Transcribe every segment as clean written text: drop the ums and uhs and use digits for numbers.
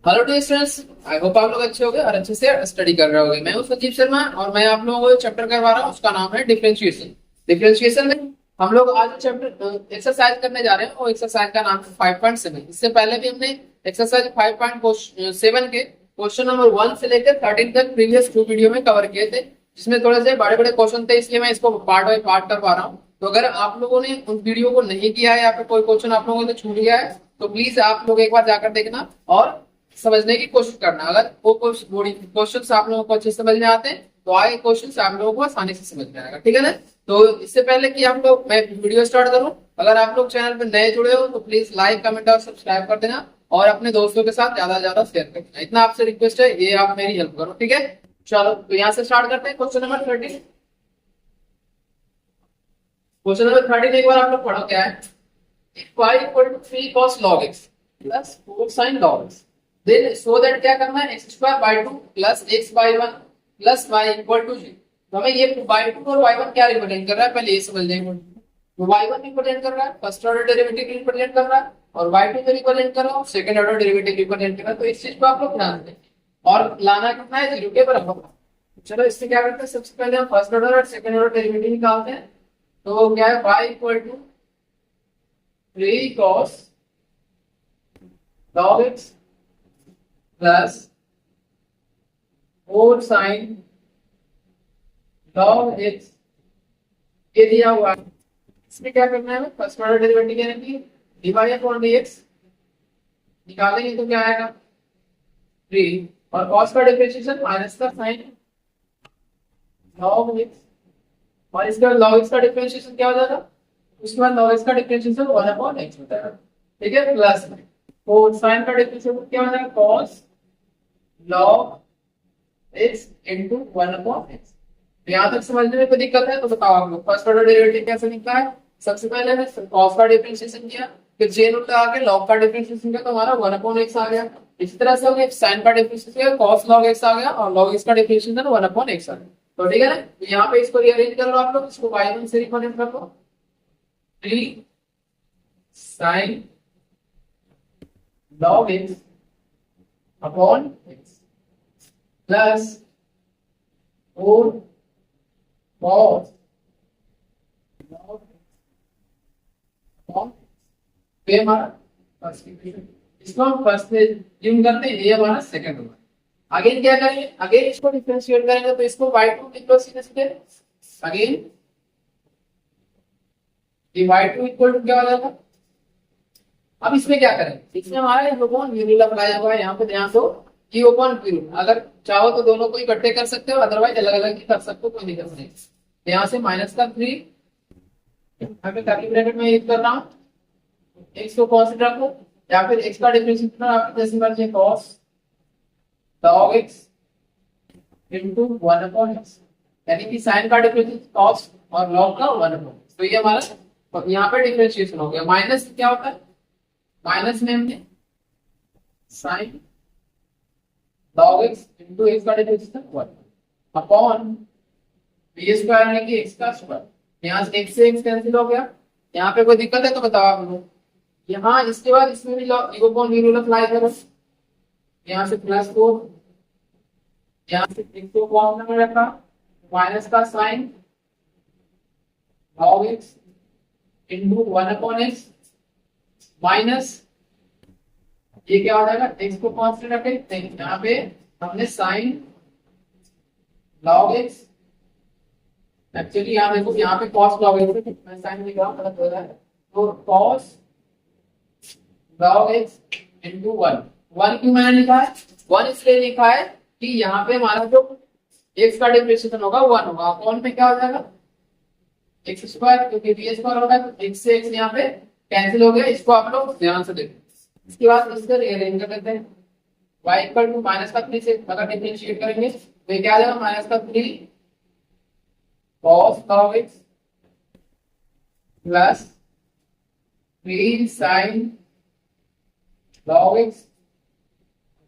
Hello dear students, I hope आप लोग अच्छे होंगे और अच्छे से स्टडी कर रहे होंगे। मैं हूं संजीव शर्मा और मैं आप लोगों को चैप्टर करवा रहा हूं, उसका नाम है डिफरेंशिएशन। डिफरेंशिएशन में हम लोग आज चैप्टर एक्सरसाइज करने जा रहे हैं और एक्सरसाइज का नाम है 5.7। इससे पहले भी हमने एक्सरसाइज 5.7 के क्वेश्चन नंबर 1 से लेकर 13 तक प्रीवियस 2 वीडियो में कवर किए थे, जिसमें थोड़े से बड़े बड़े क्वेश्चन थे, इसलिए मैं इसको पार्ट बाय पार्ट करवा रहा हूँ। तो अगर आप लोगों ने उन वीडियो को नहीं किया है या फिर कोई क्वेश्चन आप लोगों ने छूट गया है तो प्लीज आप लोग एक बार जाकर देखना और समझने की कोशिश करना। अगर वो क्वेश्चन आप लोगों को अच्छे से समझ में आते हैं तो आगे क्वेश्चन आप लोगों को आसानी से समझ में आएगा। ठीक है ना? तो इससे पहले कि आप लोग मैं वीडियो स्टार्ट करूं, अगर आप लोग चैनल पर नए जुड़े हो तो प्लीज लाइक कमेंट और सब्सक्राइब कर देना और अपने दोस्तों के साथ ज्यादा से ज्यादा शेयर कर देना। इतना आपसे रिक्वेस्ट है, ये आप मेरी हेल्प करो। ठीक है, चलो तो यहाँ से स्टार्ट करते हैं। Question number 13। क्वेश्चन नंबर 13 एक बार आप लोग पढ़ो क्या है। y equal to 3 cos log x plus 4 sin log x, then so that क्या करना है, x square by 2 plus x by 1 plus y equal to 0। तो हमें ये बाई 2 और y1 क्या रिप्रेजेंट कर रहा है, पहले ये समझ लेंगे। तो y1 रिप्रेजेंट कर रहा है फर्स्ट ऑर्डर डेरिवेटिव रिप्रेजेंट कर रहा है और y2 रिप्रेजेंट कर रहा है सेकंड ऑर्डर डेरिवेटिव रिप्रेजेंट कर रहा है। तो इस चीज को आप लोग ध्यान दें और लाना कितना है, 0 के बराबर। चलो इससे क्या करते हैं, सबसे पहले हम फर्स्ट ऑर्डर और सेकंड ऑर्डर डेरिवेटिव निकालते हैं। तो क्या है, y equal to 3 cos log x plus 4 sin log x, ये दिया हुआ है। इसमें क्या करना है, फर्स्ट ऑर्डर डेरिवेटिव यानी dy अपॉन dx निकालेंगे तो क्या आएगा 3 और cos का डिफरेंशिएशन माइनस का sin log x और इसका log x का डिफरेंशिएशन क्या हो जाएगा, उसके बाद log x का डिफरेंशिएशन 1 अपॉन x होता है। ठीक है, प्लस तो sin का डिफरेंशिएशन क्या हो जाएगा cos log x into 1 upon x। यहाँ तक समझने में कोई दिक्कत है तो बताओ आप लोग। फर्स्ट ऑर्डर डेरिवेटिव कैसे निकला है, सबसे पहले हमने cos का डिफरेंशिएशन किया, फिर चेन उल्टा आके log का डिफरेंशिएशन किया तो हमारा 1 upon x आ गया। इसी तरह से हमने sin का डिफरेंशिएशन किया, cos log x आ गया और log x का डिफरेंशिएशन 1 upon x आ गया। तो ठीक है ना, तो यहाँ पे इसको रीअरेंज कर लो आप लोग, इसको y1 से रिप्रेजेंट कर लो 3 sin log x upon x plus 4 cos log upon, ये हमारा फर्स्ट इक्वेशन। इसको हम फर्स्ट में यूज करते हैं, ये हमारा सेकंड होगा। अगेन क्या करेंगे, अगेन इसको डिफरेंशिएट करेंगे तो इसको y2 इक्वल सीधे अगेन ये y2 इक्वल टू क्या हो जाएगा। अब इसमें क्या करें, इसमें हमारा ओपन v रूल अप्लाई होगा। यहाँ पे ध्यान दो कि ओपन v रूल, अगर चाहो तो दोनों को इकट्ठे कर सकते हो, अदरवाइज अलग अलग ही कर सकते हो, कोई दिक्कत नहीं। यहाँ से माइनस का 3 कर्ली ब्रैकेट में यूज कर रहा हूँ, x को कांस्टेंट रखो या फिर x का डिफरेंशिएशन आपकी जैसी मर्जी cos log x into 1 upon x, यानी कि sin का डिफरेंशिएशन cos और log का 1 upon x। तो ये हमारा यहाँ पे डिफरेंशिएशन हो गया। माइनस क्या होता है, माइनस में हमने sin log x into x का डिफरेंशिएशन 1 अपॉन b स्क्वायर यानी कि x का स्क्वायर। यहाँ से x कैंसिल हो गया। यहाँ पे कोई दिक्कत है तो बताओ आप लोग। यहाँ इसके बाद इसमें भी अपॉन v रूल अप्लाई करो। यहाँ से प्लस 4, यहाँ से x को कॉमन में रखा, माइनस का sin log x into 1 upon x minus ये क्या हो जाएगा, x को कांस्टेंट रखें, यहाँ पे हमने sin log x, एक्चुअली यहाँ देखो यहाँ पे cos log x मैं sin लिख रहा हूँ, गलत हो रहा है। तो cos log x into 1 क्यों मैंने लिखा है, 1 इसलिए लिखा है कि यहाँ पे हमारा जो x का डिफरेंशिएशन होगा 1 होगा, अपॉन में क्या हो जाएगा x स्क्वायर, क्योंकि b स्क्वायर होगा तो x से x यहाँ पे कैंसिल हो गया। इसको आप लोग ध्यान से देखो। इसके बाद इसका रीअरेंज कर देते हैं। y इक्वल टू माइनस का 3 से अगर डिफरेंशिएट करेंगे तो ये क्या आ जाएगा, माइनस का 3 cos log x plus 3 sin log x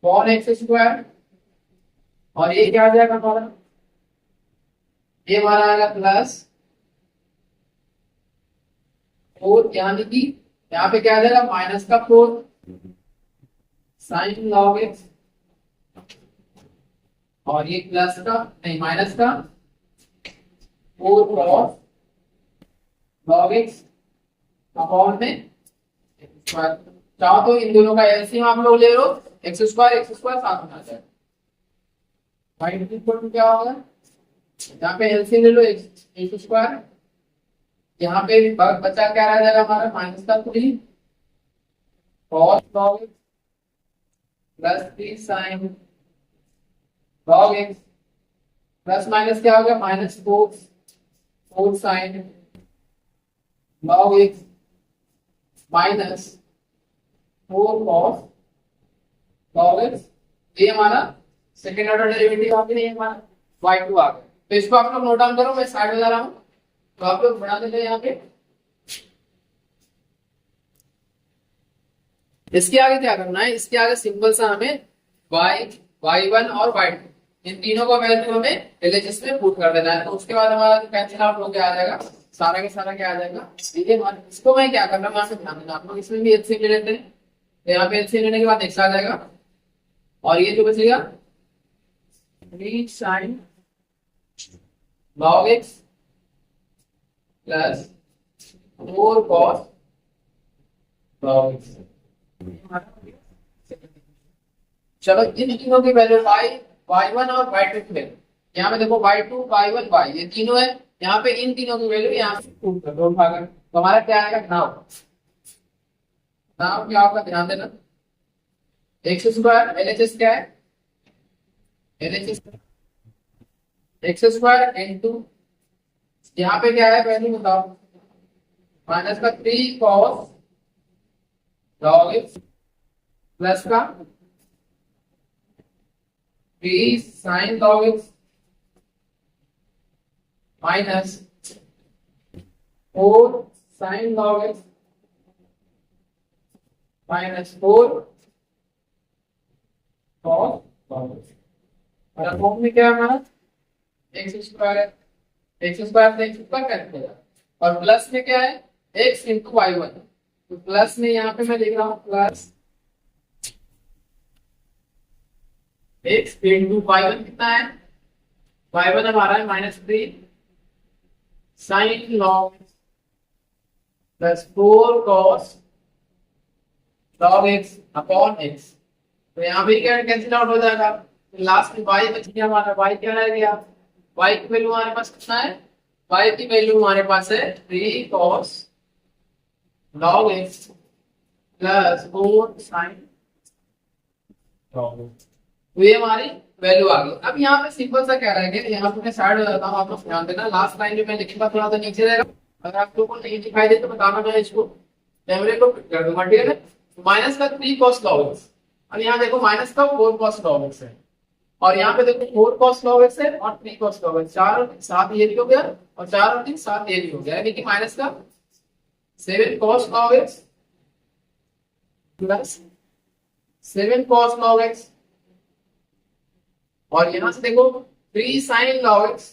upon x square और ये क्या आ जाएगा हमारा, ये हमारा आएगा प्लस 4, यानी कि यहाँ पे क्या आ जाएगा माइनस का 4 साइन लॉग एक्स, और ये प्लस का नहीं माइनस का 4 cos लॉग एक्स अपॉन में स्क्वायर। चाहो तो इन दोनों का एलसीएम आप लोग ले लो, एक्स स्क्वायर साथ में आ जाएगा। y इक्वल टू क्या होगा, यहाँ पे एलसीएम ले लो एक्स स्क्वायर, यहाँ पे बचा क्या रह जाएगा हमारा माइनस का 3 cos log x plus 3 sin log x plus minus क्या हो गया minus 4 sin log x minus 4 cos log x। ये हमारा सेकेंड ऑर्डर डेरिवेटिव आ गया, हमारा y2 आ गया। तो इसको आप लोग नोट डाउन करो, मैं साइड में जा रहा हूं, तो आप लोग बना देते हैं यहाँ पे। इसके आगे क्या करना है, इसके आगे सिंपल सा हमें y1 और y2 इन तीनों का वैल्यू हमें एलएचएस में पुट कर देना है। तो उसके बाद हमारा जो कैंसिल आउट हो गया आ जाएगा, सारा के सारा क्या आ जाएगा, ठीक है। इसको मैं क्या कर रहा हूँ यहाँ पे ध्यान देना आप लोग, इसमें भी एलसीएम ले लेते हैं। तो यहाँ पे एलसीएम लेने के बाद x आ जाएगा, और ये जो बचेगा 3 sin log x plus 4 cos log x। चलो इन तीनों की वैल्यू y1 और y2 की वैल्यू, यहाँ पे देखो y2 y1 y ये तीनों है, यहाँ पे इन तीनों की वैल्यू यहाँ से पुट कर दो भाग। तो हमारा क्या आएगा नाउ, नाउ क्या होगा ध्यान देना, एक्स स्क्वायर एलएचएस क्या है, एलएचएस एक्स स्क्वायर इनटू यहाँ पे क्या है वैल्यू बताओ, माइनस का 3 cos log x प्लस का 3 sin log x minus 4 sin log x minus 4 cos log x। और फॉर्म में क्या है हमारा एक्स स्क्वायर है, एक्स स्क्वायर से एक्स स्क्वायर कैंसिल हो जाएगा, और प्लस में क्या है x इंटू y1। तो प्लस में यहाँ पे मैं लिख रहा हूँ प्लस x इंटू y1 कितना है, y1 हमारा है -3 sin log plus 4 cos log x upon x। तो यहाँ पे क्या कैंसिल आउट हो जाएगा, लास्ट में y बच गया हमारा, y क्या रह गया, y की वैल्यू हमारे पास कितना है, y की वैल्यू हमारे पास है 3 cos log x plus 4 sin log x। तो ये हमारी वैल्यू आ गई। अब यहाँ पे सिंपल सा क्या रहेगा, यहाँ पे मैं साइड हो जाता हूँ, आप लोग ध्यान देना, लास्ट लाइन जो मैं लिखूंगा थोड़ा सा नीचे रहेगा, अगर आप लोगों को नहीं दिखाई दे तो बताना, मैं इसको कैमरे को फिट कर दूंगा, ठीक है। माइनस का 3 cos log x, और यहाँ देखो माइनस का 4 cos log x है, और यहाँ पे देखो 4 cos log x है और 3 cos log x, 4 और 7 ये भी हो गया, और 4 और 3 7 ये भी हो गया, यानी कि माइनस का 7 cos log x plus 7 cos log x, और यहाँ से देखो 3 sin log x,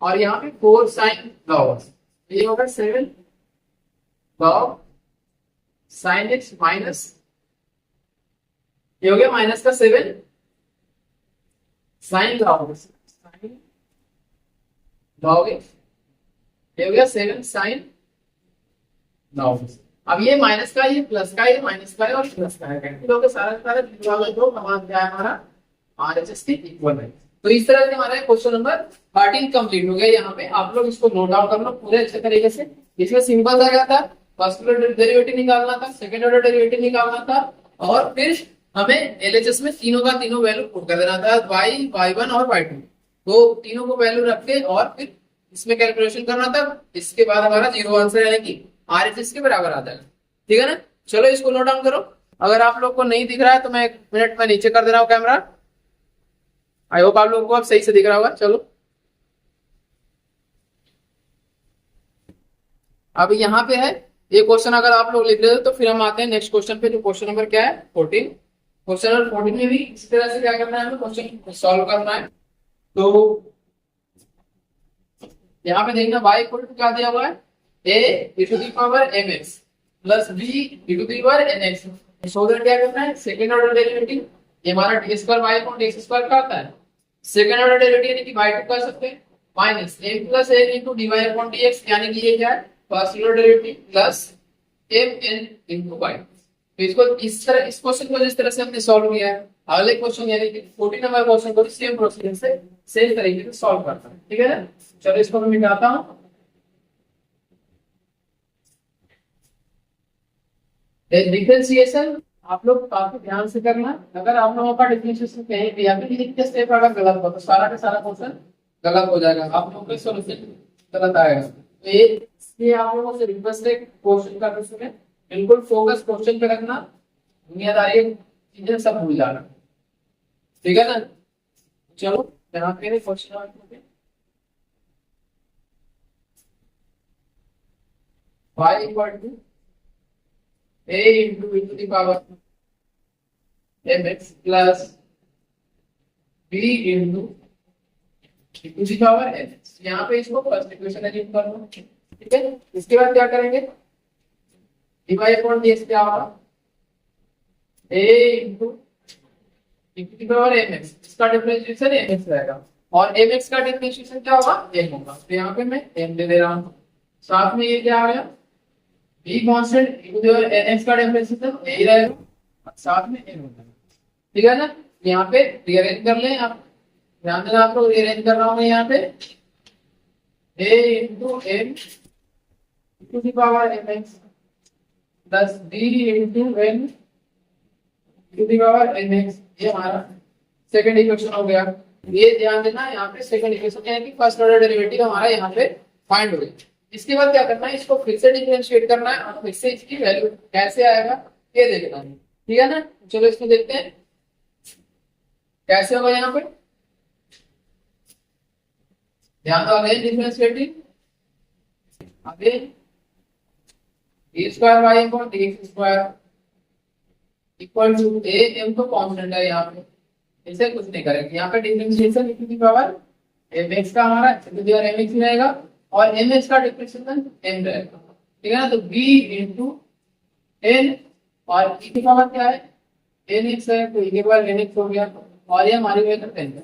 और यहाँ पे 4 sin log x, ये होगा 7 log sin x माइनस, ये हो गया माइनस का 7 sin log x, sin log x, ये हो गया 7 sin log x। अब ये माइनस का, ये प्लस का, ये माइनस का है और प्लस का है, कैंसिल हो गया सारा दो हमारा क्या है हमारा आरएचएस के इक्वल है। तो इस तरह से हमारा क्वेश्चन नंबर 13 कंप्लीट हो गया। यहाँ पे आप लोग इसको नोट डाउन कर लो पूरे अच्छे तरीके से। इसमें सिंपल सा क्या था, फर्स्ट ऑर्डर डेरिवेटिव निकालना था, सेकंड ऑर्डर डेरिवेटिव निकालना था, और फिर हमें एलएचएस में तीनों का तीनों वैल्यू पुट कर देना था, y, y1 और y2, तो तीनों को वैल्यू रख के और फिर इसमें कैलकुलेशन करना था। इसके बाद हमारा जीरो आंसर यानी कि आरएचएस के बराबर आ जाएगा, ठीक है ना। चलो इसको नोट डाउन करो। अगर आप लोग को नहीं दिख रहा है तो मैं 1 मिनट में नीचे कर दे रहा हूँ कैमरा। आई होप आप लोगों को अब सही से दिख रहा होगा। चलो अब यहाँ पे है ये क्वेश्चन, अगर आप लोग लिख रहे हो तो फिर हम आते हैं नेक्स्ट क्वेश्चन पे, जो क्वेश्चन नंबर क्या है 14। क्वेश्चन नंबर 14 में भी इस तरह से क्या करना है, हमें क्वेश्चन सॉल्व करना है। तो यहाँ पे देखना y इक्वल टू क्या दिया हुआ है, a e to the power mx plus b e to the power nx। So that क्या करना है, सेकंड ऑर्डर डेरिवेटिव, ये हमारा d square y upon d square का आता है, सेकंड ऑर्डर डेरिवेटिव यानी कि बाय टू कर सकते हैं, minus m plus n into d y upon d x, यानी कि ये क्या है, first order derivative plus m n into y। तो इसको इस तरह, इस क्वेश्चन को जिस तरह से हमने सॉल्व किया है, अगले क्वेश्चन यानी कि 14 नंबर क्वेश्चन को सेम प्रोसीजर से सेम तरीके से सॉल्व करना है, ठीक है ना। चलो इसको मैं मिटाता हूं। डिफरेंशिएशन आप लोग काफी ध्यान से करना, अगर आप लोगों का डिफरेंशिएशन कहीं भी या फिर लिख के स्टेप अगर गलत हो तो सारा का सारा क्वेश्चन गलत हो जाएगा, आप लोगों का सॉल्यूशन गलत आएगा। तो ये इसलिए आप लोगों से रिक्वेस्ट है, क्वेश्चन का क्वेश्चन बिल्कुल फोकस क्वेश्चन पे रखना, दुनियादारी चीजें सब भूल जाना, ठीक है ना। चलो यहाँ पे question y equal to a into e to the power mx plus b into e to the power mx। यहाँ पे इसको फर्स्ट इक्वेशन अज्यूम कर लो, ठीक है। इसके बाद क्या करेंगे, dy अपॉन dx क्या होगा, a into e to the power mx, इसका डिफरेंशिएशन mx रहेगा और mx का डिफरेंशिएशन क्या होगा, m होगा। तो यहाँ पे मैं m दे दे रहा हूँ, साथ में ये क्या आ गया, b constant e to the nx का डिफरेंशिएशन a रहेगा और साथ में n होगा, ठीक है ना। यहाँ पे रीअरेंज कर लें आप, ध्यान देना आप लोग, रीअरेंज कर रहा हूँ मैं यहाँ पे a into m to the power mx plus b into n to the power mx, ये हमारा सेकंड इक्वेशन हो गया। ये ध्यान देना यहाँ पे सेकंड इक्वेशन यानी कि फर्स्ट ऑर्डर डेरिवेटिव हमारा यहाँ पे फाइंड हो गया। इसके बाद क्या करना है, इसको फिर से डिफरेंशिएट करना है और फिर से इसकी वैल्यू कैसे आएगा ये देखना है, ठीक है ना। चलो इसमें देखते हैं कैसे होगा। यहाँ पे ध्यान दो, again differentiating, again a square y upon d x square equal to a, m तो कांस्टेंट है यहाँ पे, इसे कुछ नहीं करेंगे। यहाँ पे differentiation e to the power mx का हमारा e to the power mx रहेगा और mx का डिफरेंशिएशन m रहेगा, ठीक है ना। तो b into n और e की पावर क्या है, nx है, तो e की पावर nx हो गया और ये हमारी वैल्यू 10 है।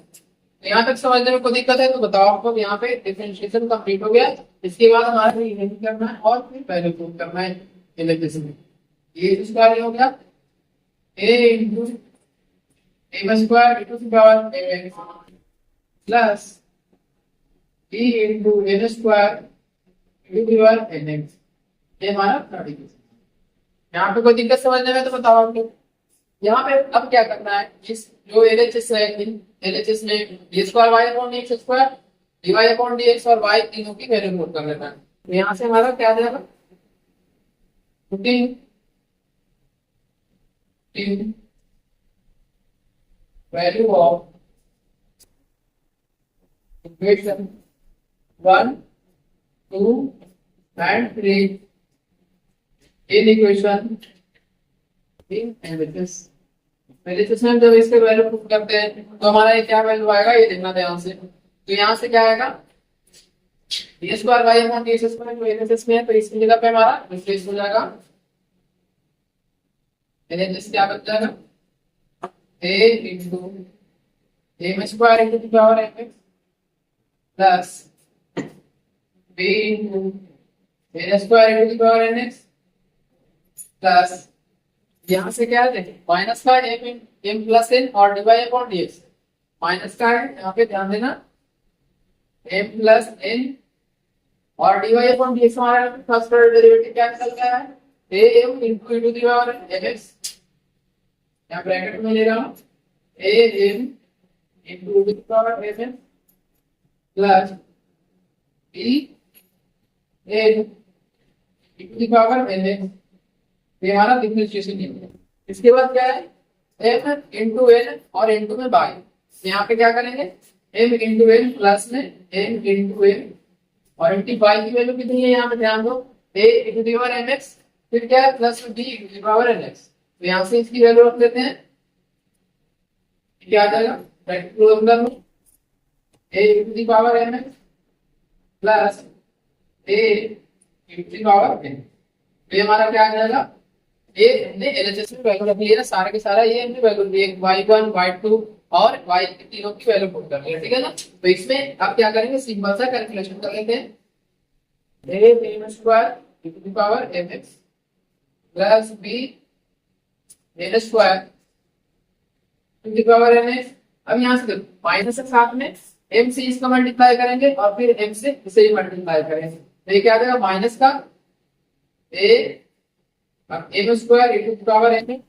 तो यहाँ तक समझने में कोई दिक्कत है तो बताओ आपको। यहाँ पे डिफरेंशिएशन कंप्लीट हो गया, इसके बाद हमारा ये करना है और फिर वैल्यू प्रूव करना है इलेक्ट्रिसिटी। ये स्क्वायर हो गया a into m square e to the power mx plus b into n square e to the power nx, ये हमारा थर्ड इक्वेशन। यहाँ पे कोई दिक्कत समझने में तो बताओ आप लोग। यहाँ पे अब क्या करना है, इस जो LHS है, LHS में d square y upon dx square, dy upon dx और y तीनों की वैल्यू नोट कर लेना है। तो यहाँ से हमारा क्या आ जाएगा, 15 value of equation 1, 2 and 3 in equation in LHS। LHS में जब इसके वैल्यू पुट करते हैं तो हमारा ये क्या वैल्यू आएगा, ये देखना ध्यान से। तो यहाँ से क्या आएगा, d square y upon d square जो LHS में है, तो इसकी जगह पे हमारा रिप्लेस हो जाएगा, LHS क्या बच जाएगा, a into m square into the power mx plus b into n square into the power nx plus यहाँ से क्या है, माइनस का m प्लस n और dy अपॉन dx, माइनस का है यहाँ पे ध्यान देना, m प्लस n और dy अपॉन dx हमारा फर्स्ट ऑर्डर डेरिवेटिव क्या निकल गया है, am into e to the power mx, यहाँ ब्रैकेट में ले रहा हूँ am into e to the power mx plus b n e to the power nx, ये हमारा डिफरेंशिएशन है। इसके बाद क्या है, m into n और n2 में बाई, यहाँ पे क्या करेंगे, m into n प्लस में n into m और n बाई की वैल्यू कितनी है, यहाँ पे ध्यान दो, a e to the power mx, फिर क्या है plus b e to the power nx। तो यहाँ से इसकी वैल्यू रख देते हैं, क्या आ जाएगा, ब्रैकेट क्लोज कर लो, a e to the power mx plus a e to the power n, तो ये हमारा क्या आ जाएगा ये हमने एलएचएस में वैल्यू रख लिया, सारा के सारा ये हमने वैल्यू दी, y1 y2 और y की तीनों की वैल्यू पुट कर लिया, ठीक है ना। तो इसमें अब क्या करेंगे, सिंपल सा कैलकुलेशन कर लेते हैं। a m square to the power mx plus b n square to the power nx। अब यहाँ से देखो माइनस के साथ में m से इसका मल्टीप्लाई करेंगे और फिर m से इसे ही मल्टीप्लाई करेंगे, तो ये क्या आ जाएगा माइनस का a m square e to the power n।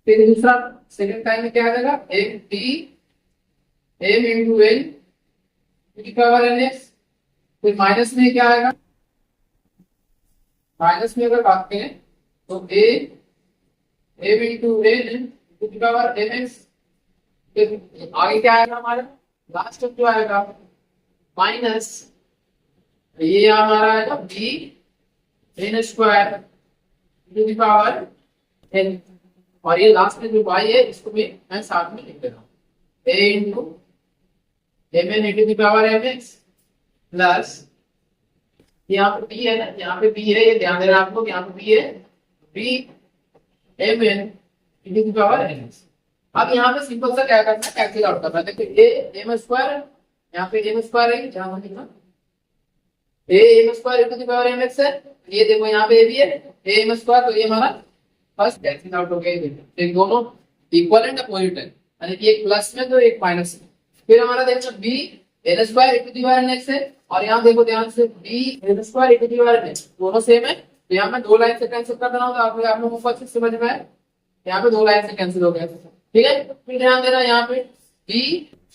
फिर दूसरा सेकंड टाइम में क्या आ जाएगा m t m into n to the power nx। फिर माइनस में क्या आएगा, माइनस में अगर बात करें तो a m into n to the power mx। फिर आगे क्या आएगा हमारा, लास्ट में जो आएगा माइनस, ये हमारा आएगा b n square to the power n। और ये लास्ट में जो y है इसको भी मैं साथ में लिख दे रहा हूँ, a into m n to the power mx plus यहाँ पे b है ना, यहाँ पे b है, ये ध्यान देना आप लोग, यहाँ पे b है b m n to the power mx। अब यहाँ पे सिंपल सा क्या करना है, कैंसिल आउट करना है। देखिए a m स्क्वायर, यहाँ पे m स्क्वायर है, जहाँ लिखना a m square to the power mx है, ये देखो यहाँ पे a भी है a m स्क्वायर, तो ये हमारा फर्स्ट कैंसिल आउट हो गया। ये दोनों इक्वल एंड अपोजिट है, यानी कि एक प्लस में तो एक माइनस में। फिर हमारा देखो b n square e to the power nx है, और यहाँ देखो ध्यान से b n square e to the power nx दोनों सेम है, तो यहाँ पे दो लाइन से कैंसिल कर देना होगा। आप लोगों को अच्छे से समझ में आए, यहाँ पे दो लाइन से कैंसिल हो गया, ठीक है। फिर ध्यान देना यहाँ पे b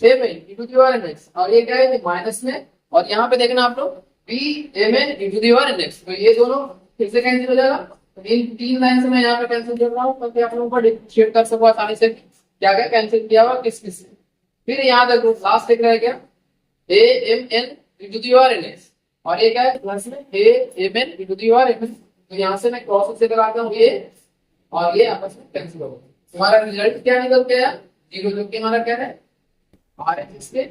सेम है e to the power nx, और ये क्या है माइनस में, और यहाँ पे देखना आप लोग b mn e to the power nx, तो ये दोनों फिर से कैंसिल हो जाएगा। तो इन तीन लाइन से मैं यहाँ पे कैंसिल कर रहा हूँ ताकि आप लोगों को डिफरेंशिएट कर सको आसानी से क्या क्या कैंसिल किया हुआ किस किस से। फिर यहाँ देखो लास्ट एक रह गया a m n e to the power nx, और ये क्या है प्लस में a m n e to the power mn। तो यहाँ से मैं क्रॉस से लगाता हूँ ये, और ये आपस में कैंसिल होगा। हमारा रिजल्ट क्या निकल के आया, जीरो, जो कि हमारा क्या है RHS के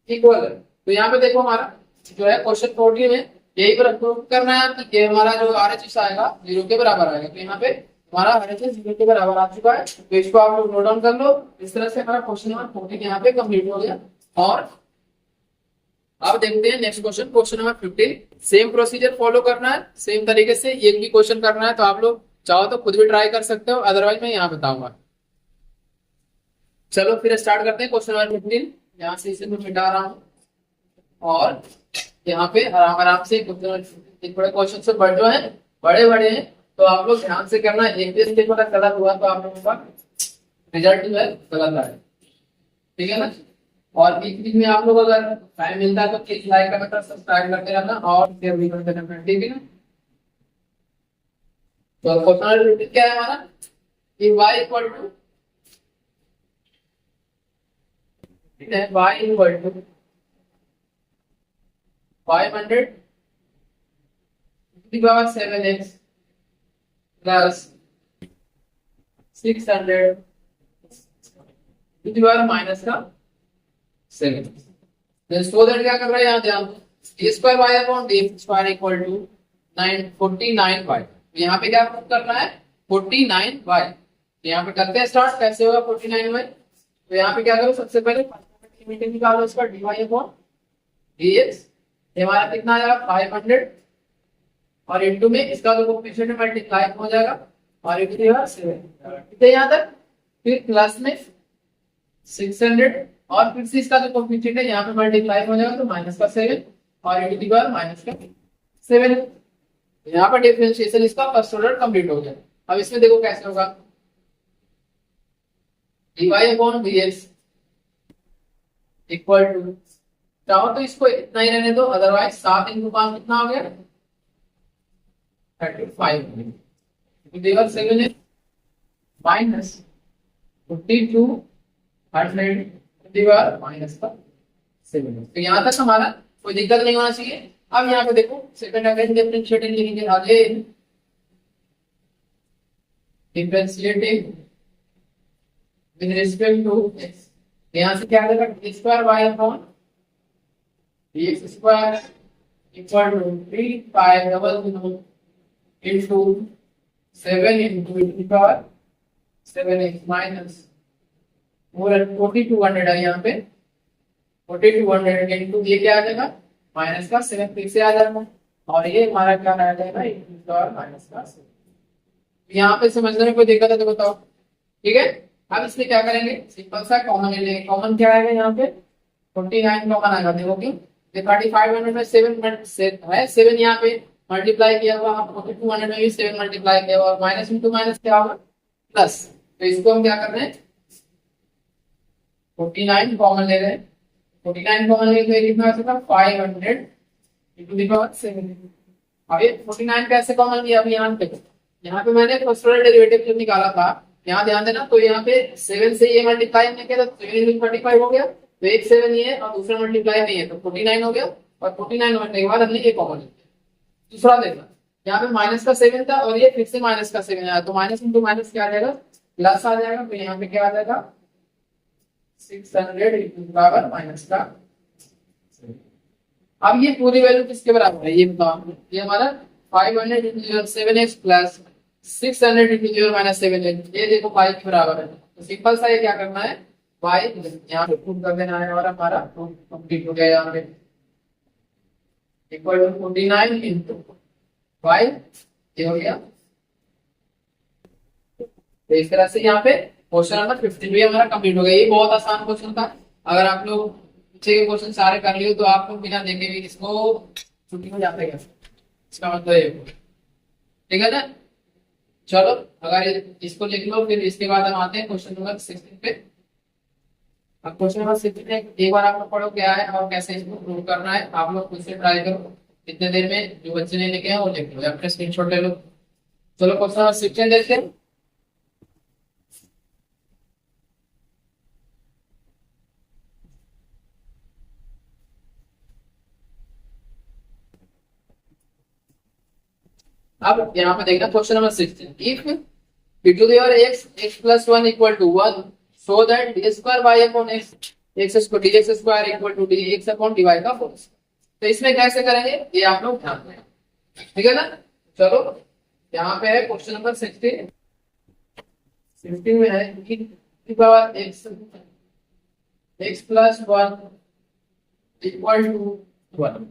इक्वल है। तो यहाँ पे देखो हमारा जो है क्वेश्चन 14 में यही पर प्रूव करना है कि हमारा जो RHS आएगा जीरो के बराबर आएगा। तो यहाँ पे हमारा RHS जीरो के बराबर आ चुका है, तो इसको आप लोग नोट डाउन कर लो। इस तरह से हमारा क्वेश्चन नंबर 14 यहाँ पे कंप्लीट हो गया। और अब देखते हैं next question, question number 15। Same procedure follow करना है, सेम तरीके से एक भी क्वेश्चन करना है, तो आप लोग चाहो तो खुद भी ट्राई कर सकते हो, अदरवाइज मैं यहाँ बताऊंगा। चलो फिर स्टार्ट करते हैं क्वेश्चन नंबर 15। यहाँ से इसे मैं मिटा रहा हूँ, और यहाँ पे आराम आराम से थोड़े क्वेश्चन से बड़े जो है बड़े बड़े हैं, तो आप लोग ध्यान से करना। एक भी स्टेप अगर गलत हुआ तो आप लोगों का रिजल्ट जो है गलत आए, ठीक है ना। और एक दिन में आप लोग अगर टाइम मिलता है तो प्लीज लाइक करना, सब्सक्राइब करते रहना और शेयर भी करते रहना, ठीक है ना। तो क्वेश्चन नंबर क्या है हमारा, कि y equal to y equal to 500 to the power 7x plus 600 to the power minus का 7। सो दैट क्या कर रहा है यहाँ ध्यान दो, a square y upon d square equal to 49y। यहाँ पे क्या प्रूव करना है 49y। यहाँ पे करते हैं स्टार्ट, कैसे होगा 49y। तो यहाँ पे क्या करो, सबसे पहले लिमिट निकालो इसका dy अपॉन dx, ये हमारा कितना आएगा 500, और इनटू में इसका जो कोएफिशिएंट है मल्टीप्लाई हो जाएगा, और इनटू देगा 7, ठीक है यहाँ तक। फिर प्लस में 600, और फिर से इसका जो कोएफिशिएंट है यहाँ पे मल्टीप्लाई हो जाएगा, तो माइनस का 7, और इनटू देगा माइनस का 7। यहाँ पर डिफरेंशिएशन इसका फर्स्ट ऑर्डर कंप्लीट हो गया। अब इसमें देखो कैसे होगा, dy upon dx equal to, चाहो तो इसको इतना ही रहने दो, अदरवाइज 7 इंटू 5 कितना हो गया 35 देगा 7 माइनस 5200 दीवार माइनस का 7। तो यहाँ तक हमारा कोई दिक्कत नहीं होना चाहिए। अब यहाँ पे देखो सेकंड अगेन डिफरेंशिएटिंग लिखेंगे, आगे differentiating with respect to x। यहाँ से क्या आएगा d square y upon dx square equal to 3 pi double into 7 into e to the power 7x minus 4200 है यहाँ पे 4200 इंटू ये क्या आ जाएगा माइनस का 7 फिर से आ जाएगा और ये हमारा क्या आ जाएगा e to the power minus का 7। यहाँ पे समझने में कोई दिक्कत है तो बताओ। ठीक है, अब इसमें क्या करेंगे, सिंपल सा कॉमन ले लेंगे। कॉमन क्या आएगा यहाँ पे 49 कॉमन आएगा। देखो कि 3500 में 7 है, 7 यहाँ पे मल्टीप्लाई किया हुआ, 4200 में भी 7 मल्टीप्लाई किया हुआ, माइनस इंटू माइनस क्या होगा प्लस। तो इसको हम क्या कर रहे हैं 49 कॉमन ले रहे हैं। 49 कॉमन ले तो ये कितना आ सकता 500 इंटू द पावर 7। अब ये 49 कैसे कॉमन लिया, अभी यहाँ पे मैंने फर्स्ट ऑर्डर डेरिवेटिव जब निकाला था, यहाँ ध्यान देना, तो यहाँ पे 7 से ये मल्टीप्लाई नहीं किया तो 7 into 45 हो गया, तो एक 7 ये है और दूसरा मल्टीप्लाई नहीं है तो 49 हो गया, और 49 होने के बाद हमने ये कॉमन लिया। दूसरा देखना, यहाँ पे माइनस का 7 था और ये फिर से माइनस का 7 आया, तो माइनस इंटू माइनस क्या आ जाएगा प्लस आ जाएगा, तो यहाँ पे क्या आ जाएगा 600 इंटू पावर माइनस का। अब ये पूरी वैल्यू किसके बराबर है ये बताओ, ये हमारा 500 into 7x plus 600 into minus 7x, ये देखो y के बराबर है। तो सिंपल सा ये क्या करना है y यहाँ पे पुट कर देना है और हमारा कंप्लीट हो गया। यहाँ पे इक्वल टू 49 इंटू y, ये हो गया। तो इस तरह से यहाँ पे क्वेश्चन नंबर 15 भी हमारा कंप्लीट हो गया। ये बहुत आसान क्वेश्चन था, अगर आप लोग पीछे के क्वेश्चन सारे कर लिए तो आप लोग बिना देखे भी इसको छुट्टी में जाते हैं, इसका मतलब ये। ठीक है ना, चलो अगर इसको लिख लो, फिर इसके बाद हम आते हैं क्वेश्चन नंबर 16 पे। अब क्वेश्चन नंबर 16 में एक बार आप लोग पढ़ो क्या है और कैसे इसको प्रूव करना है, आप लोग खुद से ट्राई करो। इतने देर में जो बच्चे ने लिखे हैं वो लिख लो या फिर स्क्रीनशॉट ले लो। चलो क्वेश्चन नंबर 16 देखते हैं। अब यहाँ पे देखना question number 16, if e to the power x plus 1 equal to 1 so that d square y upon x square dx square equal to dx upon dy का होल। तो इसमें कैसे करेंगे ये आप लोग ध्यान दें, ठीक है ना। चलो यहाँ पे है क्वेश्चन नंबर 16 में है e to the power x plus 1 equal to 1,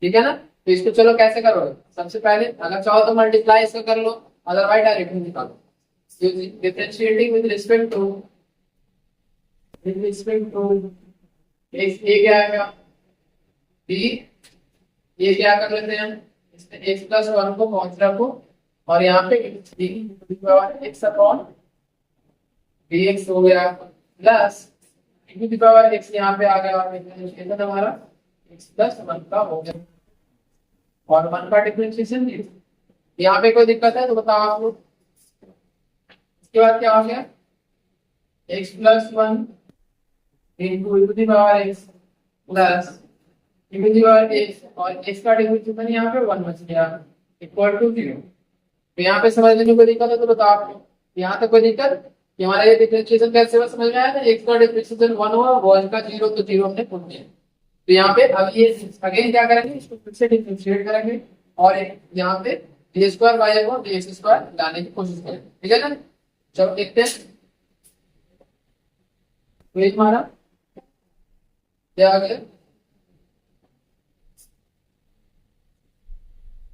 ठीक है ना। तो इसको चलो कैसे करोगे, सबसे पहले अगर चाहो तो मल्टीप्लाई इसको कर लो, अदरवाइज डायरेक्ट निकालो। Differentiating with respect to x, ये क्या आएगा b, ये क्या कर लेते हैं इसमें x प्लस 1 को कॉन्स्ट रखो और यहाँ पे x अपॉन dx हो गया plus e to the power x यहाँ पे आ गया और डिफरेंशिएशन हमारा x प्लस 1 का हो गया और 1 का डिफरेंशिएशन। यहाँ पे कोई दिक्कत है तो बताओ आप लोग। इसके बाद क्या हो गया x plus 1 into e to the power x plus e to the power x और x का डिफरेंशिएशन यहाँ पे 1 बच गया इक्वल टू 0। तो यहाँ पे समझने में कोई दिक्कत है तो बताओ आप लोग। यहाँ तक कोई दिक्कत, हमारा ये डिफरेंशिएशन कैसे हुआ समझ में आया ना, x का डिफरेंशिएशन 1 हुआ, 1 का 0 तो 0 हमने पुट किया। तो यहाँ पे अब ये अगेन क्या करेंगे, इसको फिर से डिफरेंशिएट करेंगे और यहाँ पे डी स्क्वायर बाई को डी एक्स स्क्वायर लाने की कोशिश करेंगे, ठीक है ना। चलो देखते हैं तो ये हमारा क्या आ गया,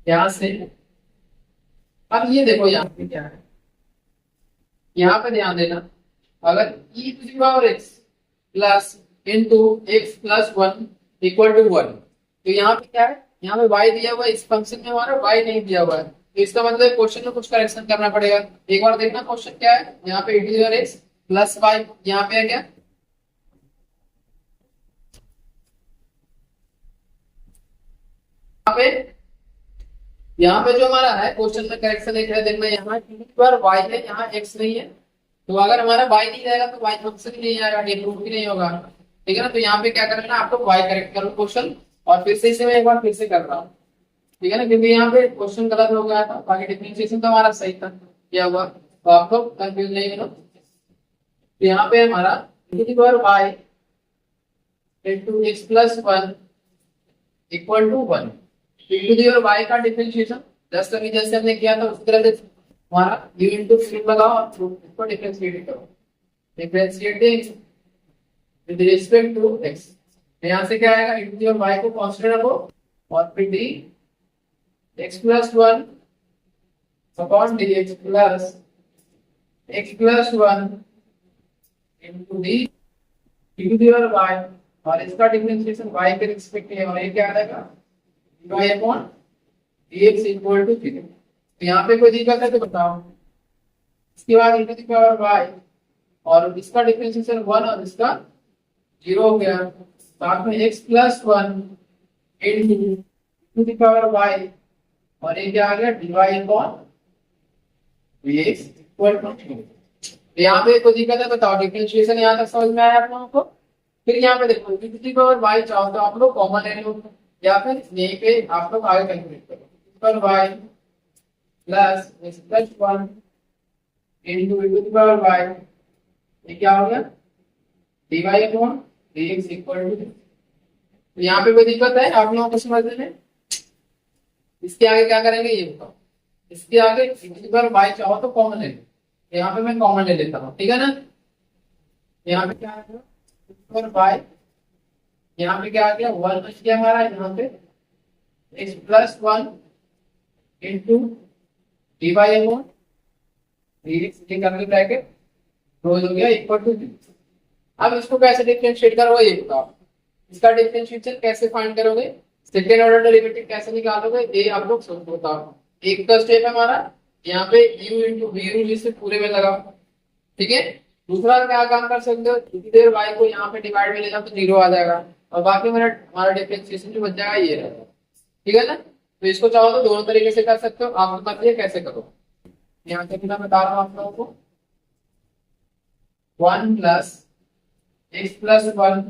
यहाँ से अब ये देखो यहाँ पे क्या है, यहाँ पे ध्यान देना, अगर e to the power x plus into x plus 1 equal to 1, तो यहाँ पे क्या है, यहाँ पे y दिया हुआ है, इस फंक्शन में हमारा y नहीं दिया हुआ है, तो इसका मतलब क्वेश्चन में कुछ करेक्शन करना पड़ेगा। एक बार देखना क्वेश्चन क्या है, यहाँ पे x प्लस y, यहाँ पे है क्या यहाँ पे जो हमारा है क्वेश्चन में करेक्शन एक है, देखना यहाँ पर y है, यहाँ x नहीं है, तो अगर हमारा y नहीं रहेगा तो y फंक्शन ही नहीं आएगा, प्रूफ भी नहीं होगा, ठीक है ना। तो यहाँ पे क्या करना है आपको y करेक्ट करो क्वेश्चन, और फिर से इसे मैं एक बार फिर से कर रहा हूँ, ठीक है ना, क्योंकि यहाँ पे क्वेश्चन गलत हो गया था, बाकी डिफरेंशिएशन तो हमारा सही था क्या हुआ, तो आप लोग कंफ्यूज नहीं हो। तो यहाँ पे हमारा y into x plus 1 equal to 1, into the y का डिफरेंशिएशन, 10 तक जैसे हमने किया था उसी तरह से हमारा u इंटू फिर लगाओ और इसको डिफरेंशिएट करो। Differentiating with respect to x, यहाँ से क्या आएगा इंटू और y को कांस्टेंट रखो और फिर d x plus 1 upon d x plus x plus 1 into d to the और y, और इसका डिफरेंशिएशन y के रिस्पेक्ट में है और ये क्या आ जाएगा dy upon dx equal to 0। तो यहाँ पे कोई दिक्कत है तो बताओ। इसके बाद e to the power y और इसका डिफरेंशिएशन 1 और इसका 0 हो गया, साथ में x plus 1 to the power y और ये क्या आ गया dy upon dx equal to 0। यहाँ पे कोई दिक्कत है बताओ। डिफरेंशिएशन यहाँ तक समझ में आया आप लोगों को। फिर यहाँ पे देखो e to the power y चाहो तो आप लोग कॉमन ले लो या फिर यहीं पे आप लोग आगे कैलकुलेट करो। पर y plus x plus 1 into e to the power y, ये क्या हो गया dy upon dx equal to. तो यहाँ पे कोई दिक्कत है आप लोगों को समझने में। इसके आगे क्या करेंगे ये बताओ। इसके आगे e to the power y चाहो तो कॉमन ले लो, यहाँ पे मैं कॉमन ले लेता हूँ, ठीक है ना। यहाँ पे क्या आ गया और y, यहाँ पे क्या आ गया 1 बच गया हमारा, यहाँ पे x plus 1 into d y upon dx करके ब्रैकेट क्लोज हो गया इक्वल टू 0। अब इसको कैसे डिफरेंशिएट करोगे ये बताओ। इसका डिफरेंशिएशन कैसे फाइंड करोगे, सेकेंड ऑर्डर डेरिवेटिव कैसे निकालोगे ये आप लोग सोच बताओ। एक का स्टेप है हमारा यहाँ पे u इंटू वी जिससे पूरे में लगाओ, ठीक है। दूसरा क्या काम कर सकते हो, जितनी देर y को यहाँ पे डिवाइड में ले जाओ तो 0 आ जाएगा और बाकी हमारा डिफरेंशिएशन जो बच जाएगा ये रहेगा, ठीक है ना। तो इसको चाहो तो दोनों तरीके से कर सकते हो, आप बताइए कैसे करो। यहाँ से मैं बता रहा हूँ आप लोगों को 1 plus x plus 1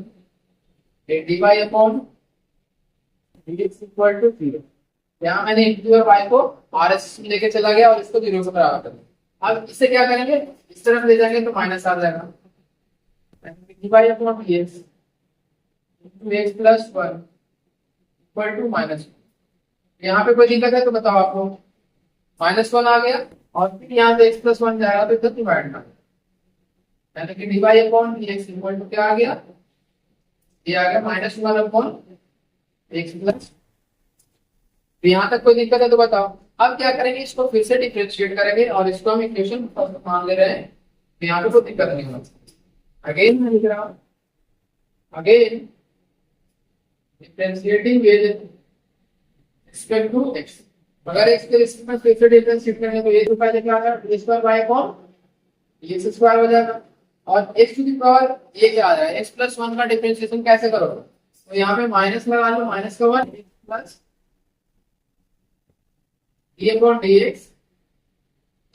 dy upon dx equal to 0। यहाँ मैंने x और y को RS में लेके चला गया और इसको 0 से बराबर कर दिया। अब इससे क्या करेंगे, इस तरफ ले जाएंगे तो माइनस आ जाएगा dy upon dx x plus 1 equal to minus. यहाँ पे कोई दिक्कत है तो बताओ आप लोग। -1 आ गया और फिर यहाँ से x प्लस 1 जाएगा तो इधर डिवाइड कर, यानी कि dy upon dx equal to क्या आ गया, ये आ गया -1 अपॉन x प्लस। यहाँ तक कोई दिक्कत है तो बताओ। अब क्या करेंगे, इसको फिर से डिफरेंशिएट करेंगे और इसको हम इक्वेशन मान ले रहे हैं, तो यहाँ पे कोई दिक्कत नहीं होगा। अगेन मैं लिख रहा हूँ, again differentiating with respect to x। अगर x के रिस्पेक्ट में फिर से डिफरेंशिएट करेंगे तो ये तो पहले क्या आएगा a square y upon dx square हो जाएगा और x टू द पावर ये क्या आ जाएगा x प्लस 1 का डिफरेंशिएशन कैसे करोगे, तो यहाँ पे माइनस लगा लो, माइनस का 1 plus d upon dx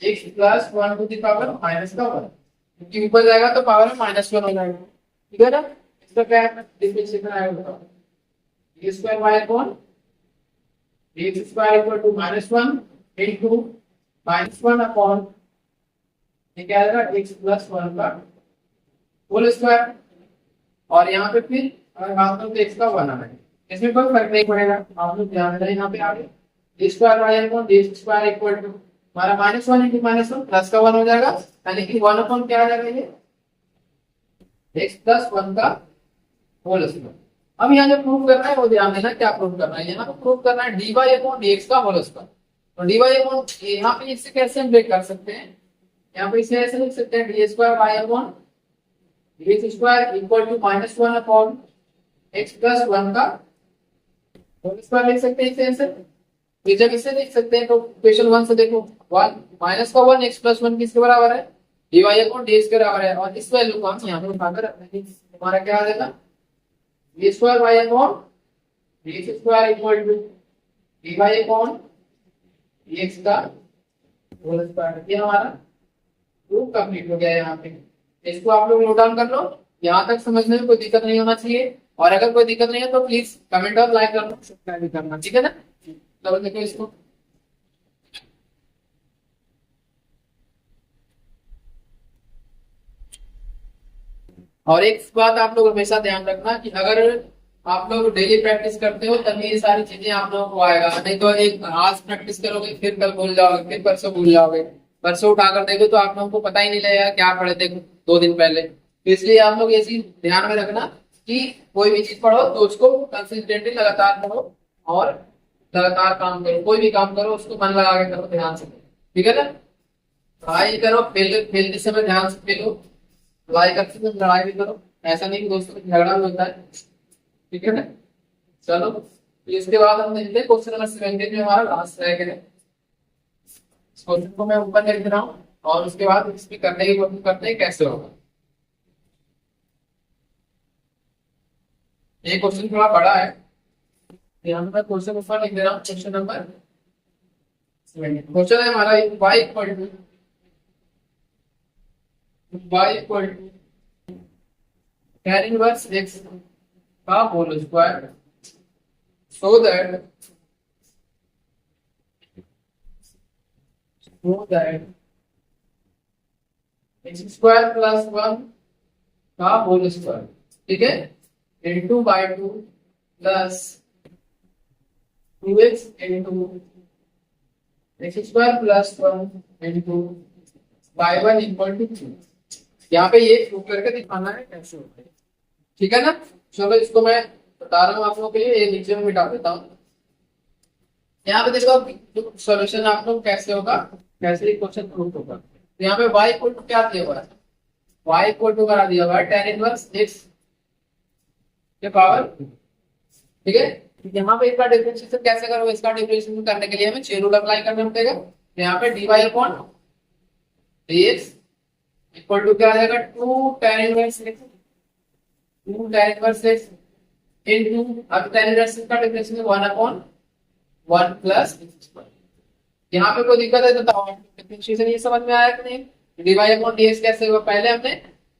x plus 1 to the power minus का 1, क्योंकि ऊपर जाएगा तो पावर में -1 हो जाएगा, ठीक है ना। इसका क्या है डिफरेंशिएशन आएगा बताओ, d square y upon dx square equal to -1 into -1 upon ये क्या आएगा x प्लस 1 का होल स्क्वायर, और यहाँ पे फिर अगर बात करो तो x का 1 आना है, इसमें कोई फर्क नहीं पड़ेगा, आप लोग ध्यान दें। यहाँ पे आगे d square y upon dx square equal to हमारा -1 इंटू -1 प्लस का 1 हो जाएगा, यानी कि 1 अपॉन क्या आ जाएगा ये x प्लस 1 का होल स्क्वायर। अब यहाँ जो प्रूव करना है वो ध्यान देना, क्या प्रूव करना है, यहाँ पे प्रूव करना है dy अपॉन dx का होल स्क्वायर। तो dy अपॉन यहाँ पे इससे कैसे हम ब्रेक कर सकते हैं, यहाँ पे इसे ऐसे लिख सकते हैं d square y upon dx square equal to -1 upon x plus 1 का होल स्क्वायर लिख सकते हैं इसे ऐसे। ये जब इसे लिख सकते हैं तो इक्वेशन 1 से देखो 1 माइनस का 1 x प्लस 1 किसके बराबर है, dy अपॉन dx के बराबर है, और इस वैल्यू को हम यहाँ पे उठाकर रख देंगे, हमारा क्या आ जाएगा d square y upon dx square equal to dy upon dx का होल स्क्वायर। ये हमारा प्रूफ कंप्लीट हो गया है। यहाँ पे इसको आप लोग नोट डाउन कर लो, यहाँ तक समझने में कोई दिक्कत नहीं होना चाहिए, और अगर कोई दिक्कत नहीं है तो प्लीज कमेंट और लाइक करना, सब्सक्राइब भी करना, ठीक है ना। चलो देखो इसको, और एक बात आप लोग हमेशा ध्यान रखना कि अगर आप लोग डेली प्रैक्टिस करते हो तभी ये सारी चीजें आप लोगों को आएगा, नहीं तो एक आज प्रैक्टिस करोगे फिर कल भूल जाओगे, फिर परसों भूल जाओगे, परसों उठाकर देखो तो आप लोगों को पता ही नहीं लगेगा क्या पढ़े थे 2 दिन पहले। तो इसलिए आप लोग ये चीज ध्यान में रखना कि कोई भी चीज पढ़ो तो उसको कंसिस्टेंटली लगातार पढ़ो और लगातार काम करो, कोई भी काम करो उसको मन लगा के करो, ध्यान से, ठीक है ना। पढ़ाई करो, खेलते समय ध्यान से खेलो, लड़ाई करते समय लड़ाई भी करो, ऐसा नहीं कि दोस्तों में झगड़ा भी होता है, ठीक है ना। चलो, तो इसके बाद हम देखते हैं क्वेश्चन नंबर 17 जो हमारा लास्ट रह गया। इस क्वेश्चन को मैं ऊपर लिख रहा हूँ और उसके बाद इसकी करने की कोशिश करते हैं कैसे होगा। ये क्वेश्चन थोड़ा बड़ा है, यहाँ पे मैं क्वेश्चन ऊपर लिख दे रहा हूँ। क्वेश्चन नंबर 17 क्वेश्चन है हमारा y equal to tan inverse x का whole square so that x square plus 1 का होल स्क्वायर, ठीक है, into by 2 plus 2x into x square plus 1 into by 1 equal to 2। यहाँ पे ये प्रूव करके दिखाना है कैसे होता है, ठीक है ना। चलो इसको मैं बता रहा हूँ आप लोगों के लिए, ये नीचे में मिटा देता हूँ। यहाँ पे देखो सॉल्यूशन आप लोग कैसे होगा, कैसे क्वेश्चन प्रूव होगा। तो यहाँ पे y इक्वल टू क्या दिया हुआ है, y इक्वल टू करा दिया हुआ है tan इनवर्स x के पावर, ठीक है। यहाँ पे इसका डिफरेंशिएशन कैसे करोगे, इसका डिफरेंशिएशन करने के लिए हमें चेन रूल अप्लाई करना पड़ेगा। तो यहाँ पे dy upon dx equal to क्या आ जाएगा 2 tan inverse x, 2 tan inverse x into, अब tan इनवर्स का differentiation 1 upon 1 plus x square. यहाँ पे कोई दिक्कत है तो बताओ, डिफरेंशिएशन ये समझ में आया कि नहीं। dy अपॉन dx कैसे हुआ, पहले हमने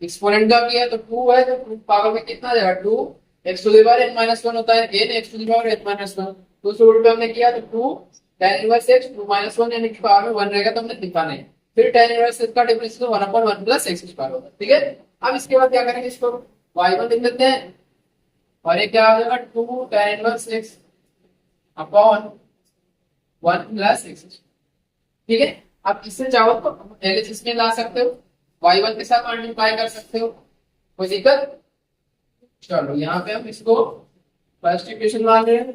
एक्सपोनेंट का किया तो 2 है तो पावर में कितना आ जाएगा 2 x to the power n minus 1 होता है, n x to the power n minus 1, तो उस रूट पे हमने किया तो 2 tan इनवर्स x 2 माइनस 1 यानी कि पावर में 1 रहेगा तो हमने लिखा नहीं, फिर tan इनवर्स x का differentiation 1 upon 1 plus x square होगा, ठीक है। अब इसके बाद क्या करेंगे, इसको y1 लिख देते हैं और ये क्या आ जाएगा 2 tan inverse x upon 1 plus x, ठीक है। अब इससे चाहो तो एलएचएस में ला सकते हो, y1 के साथ मल्टीप्लाई कर सकते हो, कोई दिक्कत। चलो यहाँ पे हम इसको फर्स्ट इक्वेशन मान रहे हैं,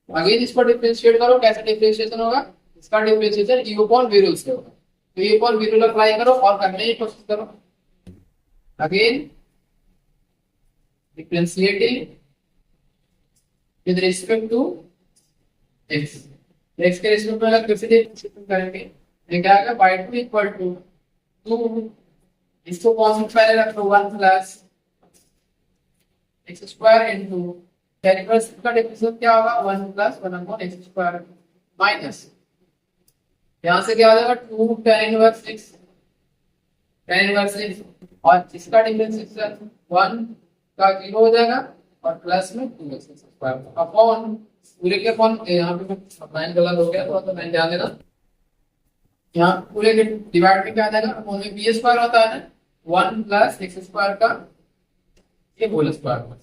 अगेन इसको डिफरेंशिएट करो, कैसे डिफरेंशिएशन होगा, इसका differentiation u upon v rule से होगा, तो u upon v rule apply करो और करने की कोशिश करो। Again differentiating with respect to x, x के रिस्पेक्ट में अगर किसी डिफरेंशिएशन करेंगे तो क्या आएगा बाय 2 इक्वल टू 2, इसको कांस्टेंट पहले रख लो 1 plus x square into tan inverse का डिफरेंशिएशन क्या होगा 1 plus 1 upon x square minus, यहां से क्या आ जाएगा 2 tan इनवर्स x और इसका डिफरेंशिएशन 1 का 0 हो जाएगा और प्लस में 2x स्क्वायर अपॉन पूरे के अपॉन, यहाँ पे मैं गलत हो गया तो मैं ध्यान देना, यहाँ पूरे के डिवाइड में क्या आ जाएगा अपॉन में b स्क्वायर होता है ना 1 प्लस x स्क्वायर का ये होल स्क्वायर।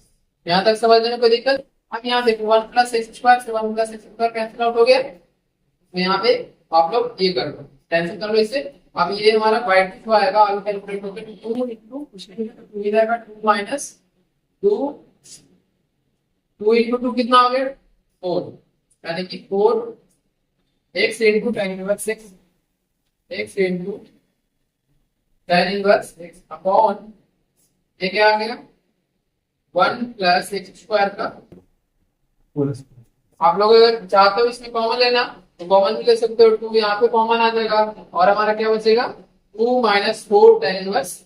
यहाँ तक समझने में कोई दिक्कत। अब यहाँ देखो 1 प्लस x स्क्वायर से 1 plus x square cancel out हो गया, तो यहाँ पे आप लोग ये कर लो, कैंसिल कर लो इसे। अब ये हमारा y2 आएगा, आगे कैलकुलेट होकर 2 इनटू कुछ नहीं है तो ये जाएगा 2 माइनस 2, 2 इनटू 2 कितना हो गया 4, यानी कि 4 x into tan inverse x into tan inverse x upon ये क्या आ गया 1 प्लस x स्क्वायर का होल स्क्वायर। आप लोग अगर चाहते हो इसमें कॉमन लेना तो कॉमन भी ले सकते हो, 2 यहाँ पे कॉमन आ जाएगा और हमारा क्या बचेगा 2 माइनस 4 tan इनवर्स,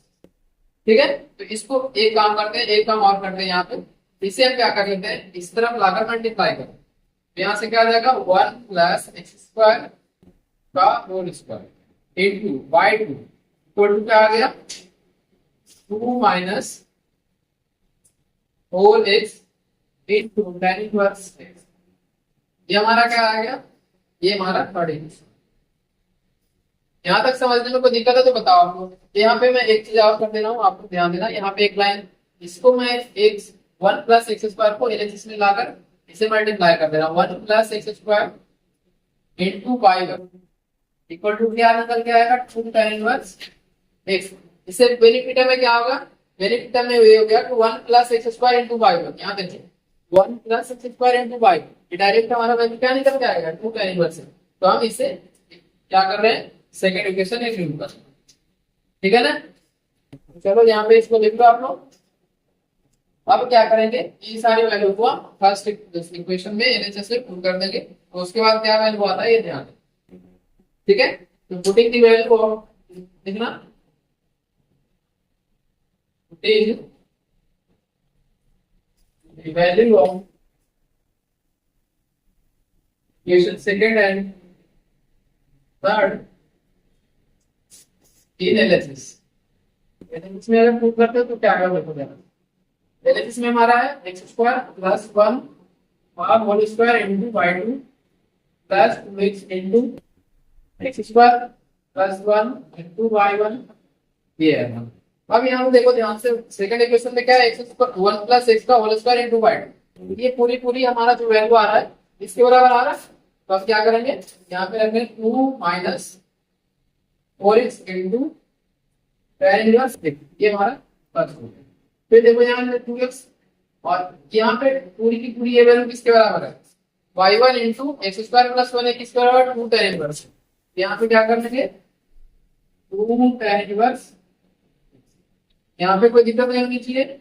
ठीक है। तो इसको एक काम करते हैं, एक काम और करते हैं, यहाँ पे इसे हम क्या कर लेते हैं इस तरफ लाकर मल्टीप्लाई करें, तो यहाँ से क्या आ जाएगा 1 प्लस x स्क्वायर का whole square into y2 equal to क्या आ गया 2 minus 4x into tan inverse x, ये हमारा क्या आ गया, ये हमारा थर्ड इक्वेशन। यहाँ तक समझने में कोई दिक्कत है तो बताओ आप लोग। यहाँ पे मैं एक चीज और कर दे रहा हूँ, आपको ध्यान देना, यहाँ पे एक लाइन इसको मैं एक वन प्लस एक्स स्क्वायर को एलएचएस में लाकर इसे मल्टीप्लाई कर देना, one plus x square into y one equal to क्या निकल के आएगा, टू tan इनवर्स एक्स। इससे बेनिफिट में क्या होगा, बेनिफिट में ये हो गया कि one plus x square into y one, यहाँ देखिए one plus x square into y, ये डायरेक्ट हमारा वैल्यू क्या निकल के आएगा, टू tan इनवर्स। तो हम इसे क्या कर रहे हैं, सेकंड इक्वेशन एक लिख कर, ठीक है ना। चलो यहाँ पे इसको लिख लो आप लोग। अब क्या करेंगे, ये सारी वैल्यू को फर्स्ट इक्वेशन में एलएचएस से पुट कर देंगे, तो उसके बाद क्या वैल्यू आता है ये ध्यान दें, ठीक है। तो पुटिंग दी वैल्यू को लिखना, putting the value of equation second and third in LHS. इसमें अगर पुट करते हो तो क्या आएगा देखो जरा, एलएचएस में हमारा है एक्स स्क्वायर प्लस वन और whole square into y two plus two x into x square plus one into y one, ये है। अब यहाँ देखो ध्यान से, सेकंड इक्वेशन में क्या है, x square one plus x का whole square into y two, ये पूरी हमारा जो वैल्यू आ रहा है इसके बराबर आ रहा है। तो अब क्या करेंगे, यहाँ पे रखेंगे two minus four x into tan inverse x, ये हमारा फर्स्ट हो गया। फिर देखो यहाँ टू एक्स और यहाँ पे पूरी की पूरी ये वैल्यू किसके बराबर है, y one into x square plus one है किसके बराबर, टू tan इनवर्स। यहाँ पे क्या कर लेंगे, टू tan इनवर्स, यहाँ पे कोई दिक्कत नहीं होनी चाहिए।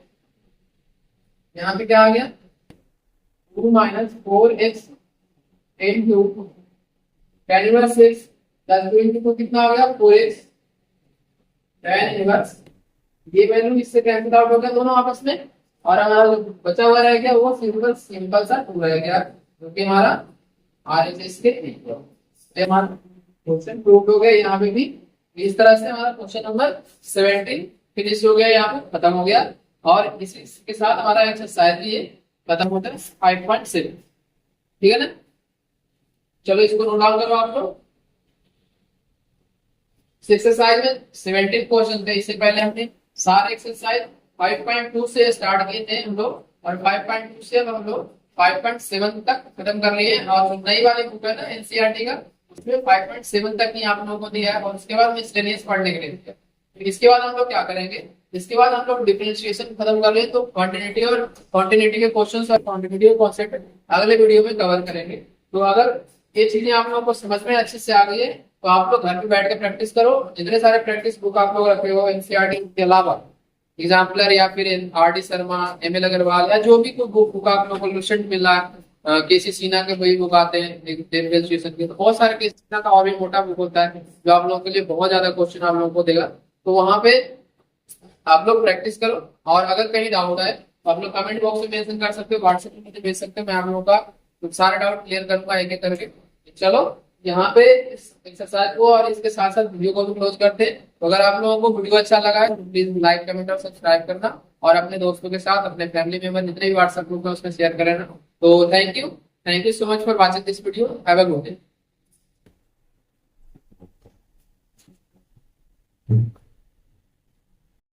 यहाँ पे क्या आ गया, two minus four x into tan inverse x plus two into कितना हो गया, फोर एक्स tan इनवर्स, ये वैल्यू इससे कैंसिल आउट हो गया दोनों आपस में, और हमारा जो बचा हुआ रह गया वो सिंपल सा टू रह गया, जो कि हमारा आरएचएस के इक्वल। हमारा क्वेश्चन प्रूव हो गया यहाँ पे भी। इस तरह से हमारा क्वेश्चन नंबर 17 फिनिश हो गया, यहाँ पे खत्म हो गया, और इसके साथ हमारा एक्सरसाइज भी ये खत्म होता है 5.7, ठीक है ना। चलो इसको नोट डाउन करो आप लोग। एक्सरसाइज में 17 क्वेश्चन थे, इससे पहले हमने सारे एक्सरसाइज 5.2 से स्टार्ट किए थे हम लोग, और 5.2 से अब हम लोग 5.7 तक खत्म कर लिए हैं। और जो नई वाली बुक है ना एनसीईआरटी का, उसमें 5.7 तक ही आप लोगों को दिया है, और उसके बाद मिसलेनियस पढ़ने के लिए दिया। इसके बाद हम लोग क्या करेंगे, इसके बाद हम लोग डिफरेंशिएशन खत्म कर लें, तो क्वांटिटी के क्वेश्चंस और क्वांटिटी के कॉन्सेप्ट अगले वीडियो में कवर करेंगे। तो अगर ये चीजें आप लोगों को समझ में अच्छे से आ गई है, तो आप लोग घर पे बैठ के प्रैक्टिस करो। जितने सारे प्रैक्टिस बुक आप लोग रखे हो एनसीईआरटी के अलावा, एग्जाम्पलर या फिर R D Sharma, ML Agarwal, या जो भी कोई बुक आप लोगों को लुसेंट मिल रहा है, केसी सीना के वही बुक आते हैं डिफरेंशिएशन के, तो बहुत सारे केसी सीना का और भी मोटा बुक होता है जो आप लोगों के लिए बहुत ज्यादा क्वेश्चन आप लोगों को देगा। तो वहां पे आप लोग प्रैक्टिस करो, और अगर कहीं डाउट है तो आप लोग कमेंट बॉक्स में मेंशन कर सकते हो, व्हाट्सएप में मुझे भेज सकते हो, मैं आप लोगों का सारा डाउट क्लियर करूंगा एक एक करके। चलो यहाँ पे इस एक्सरसाइज को और इसके साथ साथ वीडियो को भी क्लोज करते हैं। तो अगर आप लोगों को वीडियो अच्छा लगा है तो प्लीज लाइक, कमेंट और सब्सक्राइब करना, और अपने दोस्तों के साथ, अपने फैमिली मेंबर जितने भी व्हाट्सएप ग्रुप है उसमें शेयर करें। तो thank you so much for watching this video. Have a good day.